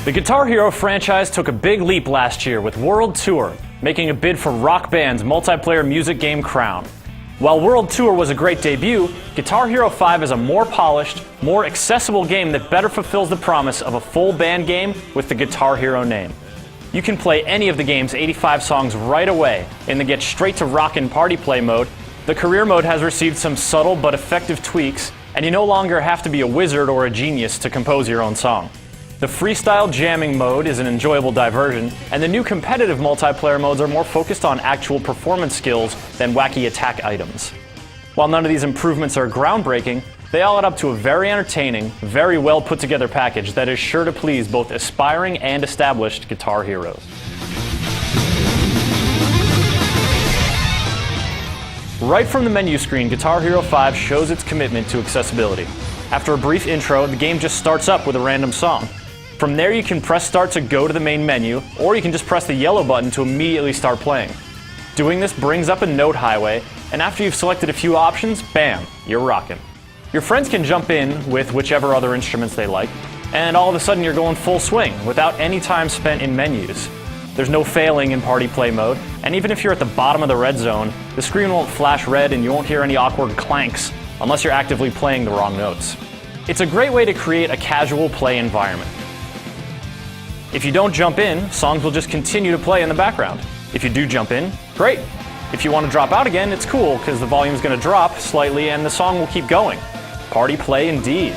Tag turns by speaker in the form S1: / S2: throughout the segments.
S1: The Guitar Hero franchise took a big leap last year with World Tour, making a bid for Rock Band's multiplayer music game crown. While World Tour was a great debut, Guitar Hero 5 is a more polished, more accessible game that better fulfills the promise of a full band game with the Guitar Hero name. You can play any of the game's 85 songs right away in the Get Straight to Rockin' Party Play mode. The career mode has received some subtle but effective tweaks, and you no longer have to be a wizard or a genius to compose your own song. The freestyle jamming mode is an enjoyable diversion, and the new competitive multiplayer modes are more focused on actual performance skills than wacky attack items. While none of these improvements are groundbreaking, they all add up to a very entertaining, very well put together package that is sure to please both aspiring and established guitar heroes. Right from the menu screen, Guitar Hero 5 shows its commitment to accessibility. After a brief intro, the game just starts up with a random song. From there you can press start to go to the main menu, or you can just press the yellow button to immediately start playing. Doing this brings up a note highway, and after you've selected a few options, bam, you're rocking. Your friends can jump in with whichever other instruments they like, and all of a sudden you're going full swing without any time spent in menus. There's no failing in party play mode, and even if you're at the bottom of the red zone, the screen won't flash red and you won't hear any awkward clanks unless you're actively playing the wrong notes. It's a great way to create a casual play environment. If you don't jump in, songs will just continue to play in the background. If you do jump in, great. If you want to drop out again, it's cool because the volume is going to drop slightly and the song will keep going. Party play indeed.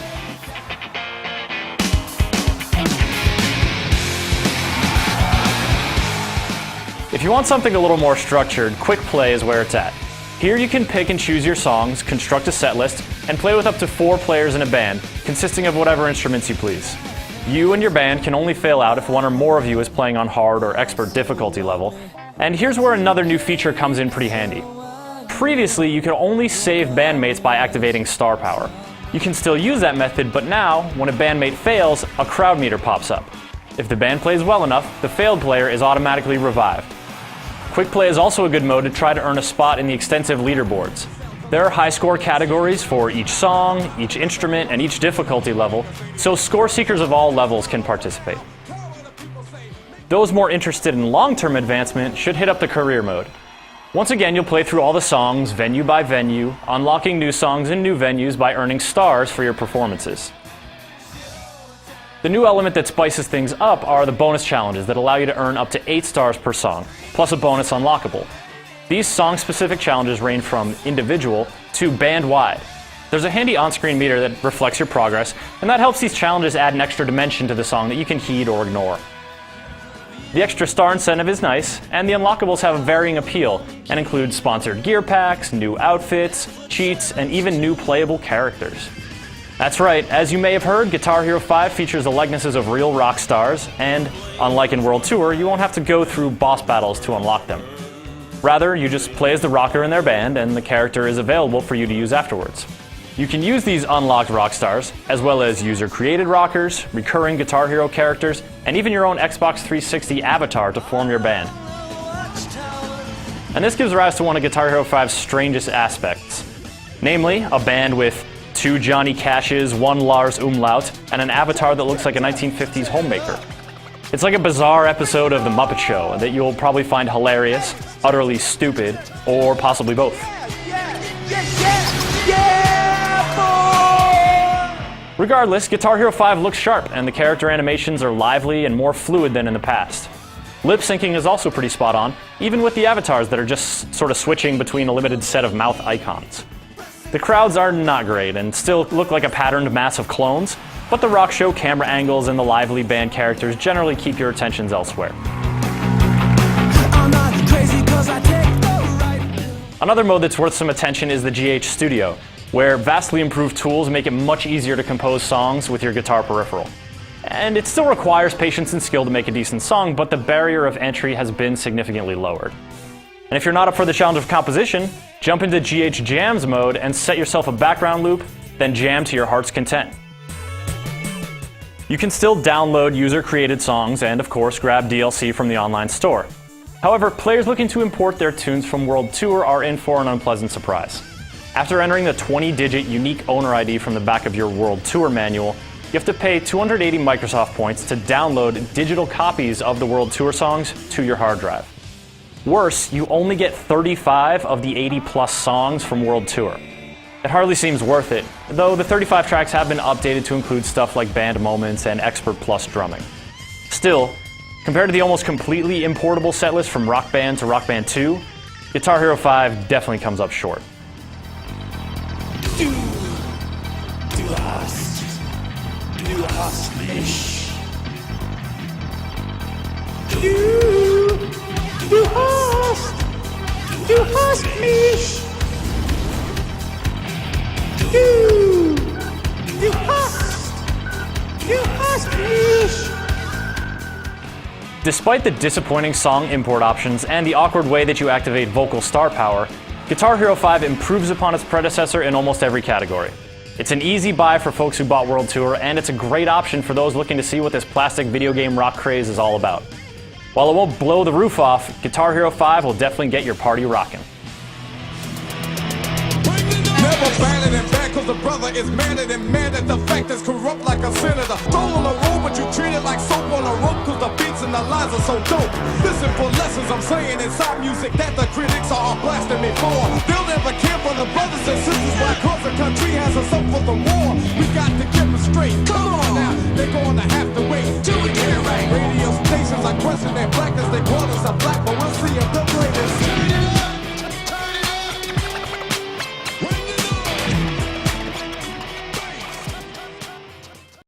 S1: If you want something a little more structured, Quick Play is where it's at. Here you can pick and choose your songs, construct a set list, and play with up to 4 players in a band, consisting of whatever instruments you please. You and your band can only fail out if one or more of you is playing on hard or expert difficulty level. And here's where another new feature comes in pretty handy. Previously, you could only save bandmates by activating star power. You can still use that method, but now, when a bandmate fails, a crowd meter pops up. If the band plays well enough, the failed player is automatically revived. Quick Play is also a good mode to try to earn a spot in the extensive leaderboards. There are high score categories for each song, each instrument, and each difficulty level, so score seekers of all levels can participate. Those more interested in long-term advancement should hit up the career mode. Once again, you'll play through all the songs, venue by venue, unlocking new songs in new venues by earning stars for your performances. The new element that spices things up are the bonus challenges that allow you to earn up to 8 stars per song, plus a bonus unlockable. These song-specific challenges range from individual to band-wide. There's a handy on-screen meter that reflects your progress, and that helps these challenges add an extra dimension to the song that you can heed or ignore. The extra star incentive is nice, and the unlockables have a varying appeal and include sponsored gear packs, new outfits, cheats, and even new playable characters. That's right, as you may have heard, Guitar Hero 5 features the likenesses of real rock stars, and unlike in World Tour, you won't have to go through boss battles to unlock them. Rather, you just play as the rocker in their band, and the character is available for you to use afterwards. You can use these unlocked rock stars, as well as user-created rockers, recurring Guitar Hero characters, and even your own Xbox 360 avatar to form your band. And this gives rise to one of Guitar Hero 5's strangest aspects. Namely, a band with 2 Johnny Cashes, 1 Lars Umlaut, and an avatar that looks like a 1950s homemaker. It's like a bizarre episode of The Muppet Show that you'll probably find hilarious, utterly stupid, or possibly both. Regardless, Guitar Hero 5 looks sharp, and the character animations are lively and more fluid than in the past. Lip syncing is also pretty spot on, even with the avatars that are just sort of switching between a limited set of mouth icons. The crowds are not great and still look like a patterned mass of clones, but the rock show camera angles and the lively band characters generally keep your attentions elsewhere. Another mode that's worth some attention is the GH Studio, where vastly improved tools make it much easier to compose songs with your guitar peripheral. And it still requires patience and skill to make a decent song, but the barrier of entry has been significantly lowered. And if you're not up for the challenge of composition, jump into GH Jams mode and set yourself a background loop, then jam to your heart's content. You can still download user-created songs and, of course, grab DLC from the online store. However, players looking to import their tunes from World Tour are in for an unpleasant surprise. After entering the 20-digit unique owner ID from the back of your World Tour manual, you have to pay 280 Microsoft points to download digital copies of the World Tour songs to your hard drive. Worse, you only get 35 of the 80-plus songs from World Tour. It hardly seems worth it, though the 35 tracks have been updated to include stuff like band moments and Expert Plus drumming. Still, compared to the almost completely importable setlist from Rock Band to Rock Band 2, Guitar Hero 5 definitely comes up short.
S2: Du hast mich. Du hast mich. Du hast mich.
S1: Despite the disappointing song import options and the awkward way that you activate vocal star power, Guitar Hero 5 improves upon its predecessor in almost every category. It's an easy buy for folks who bought World Tour, and it's a great option for those looking to see what this plastic video game rock craze is all about. While it won't blow the roof off, Guitar Hero 5 will definitely get your party rocking.
S3: Never banning and back, cause the brother is madder than mad at the fact is corrupt like a senator. Throw on the road, but you treat it like soap on a rope, cause the beats and the lines are so dope. Listen for lessons I'm saying inside music that the critics are blasting me for. They'll never care for the brothers and sisters, why cause the country has us up for the war. We got to get them straight. Come on now, they're gonna have to wait till we get it right. Radio stations are questioning blackness, they call us a black